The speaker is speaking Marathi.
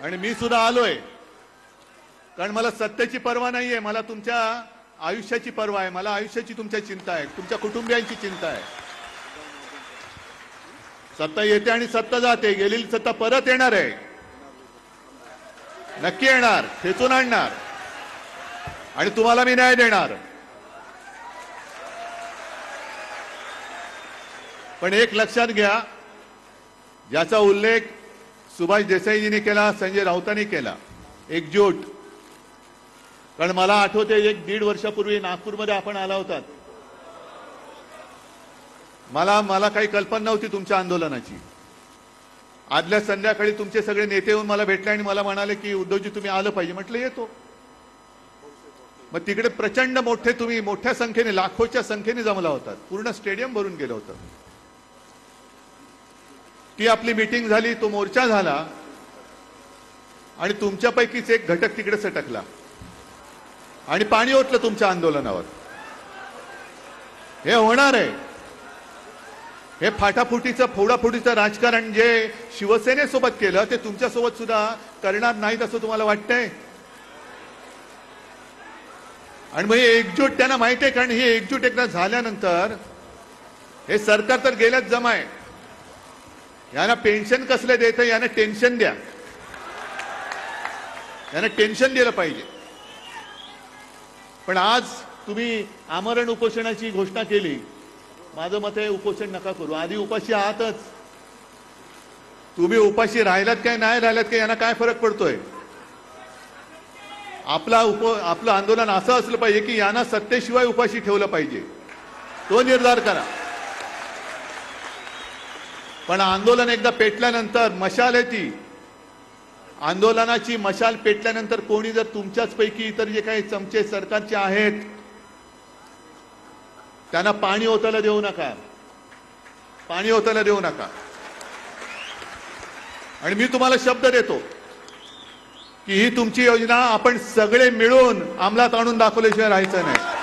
आणि मी सुद्धा आलोय, कारण मला सत्तेची पर्वा नाहीये, मला तुमच्या आयुष्याची पर्वा आहे. मला आयुष्याची तुमच्या चिंता आहे, तुमच्या कुटुंबियांची चिंता आहे. सत्ता येते आणि सत्ता जाते, गेलेली सत्ता परत येणार आहे, नक्की येणार, खेचून आणणार आणि तुम्हाला मी न्याय देणार. पण एक लक्षात घ्या, ज्याचा उल्लेख सुभाष देसाईजींनी केला, संजय राऊतांनी केला, एकजूट. कारण मला आठवते 1-1.5 वर्षापूर्वी नागपूरमध्ये आपण आला होतात. मला काही कल्पना नव्हती तुमच्या आंदोलनाची. आदल्या संध्याकाळी तुमचे सगळे नेते येऊन मला भेटले आणि मला म्हणाले की उद्धवजी तुम्ही आलं पाहिजे. म्हटलं येतो. मग तिकडे प्रचंड मोठे, तुम्ही मोठ्या संख्येने, लाखोच्या संख्येने जमला होतात, पूर्ण स्टेडियम भरून गेलं होतं. ती आपली मीटिंग झाली, तो मोर्चा झाला आणि तुमच्यापैकीच एक घटक तिकडे सटकला आणि पाणी ओतलं तुमच्या आंदोलनावर. हे होणार आहे. हे फाटाफुटीचं, फोडाफुटीचं राजकारण जे शिवसेनेसोबत केलं ते तुमच्यासोबत सुद्धा करणार नाहीत असं तुम्हाला वाटतंय? आणि मग ही एकजूट त्यांना माहिती आहे, कारण ही एकजूट एकदा झाल्यानंतर हे सरकार तर गेल्याच जमाय. यांना पेन्शन कसले देतं, यांना टेन्शन द्या, यांना टेन्शन दिलं पाहिजे. पण आज तुम्ही आमरण उपोषणाची घोषणा केली. माझं मत आहे उपोषण नका करू. आधी उपाशी आहातच. तुम्ही उपाशी राहिलात काय नाही राहिलात काय यांना काय फरक पडतोय? आपलं आंदोलन असं असलं पाहिजे की यांना सत्तेशिवाय उपाशी ठेवलं पाहिजे, तो निर्धार करा. पण आंदोलन एकदा पेटल्यानंतर मशाल आहे ती. आंदोलनाची मशाल पेटल्यानंतर कोणी जर तुमच्याच पैकी इतर जे काही चमचे सरकारचे आहेत त्यांना पाणी ओतायला देऊ नका, पाणी ओतायला देऊ नका. आणि मी तुम्हाला शब्द देतो की ही तुमची योजना आपण सगळे मिळून अंमलात आणून दाखवल्याशिवाय राहायचं नाही.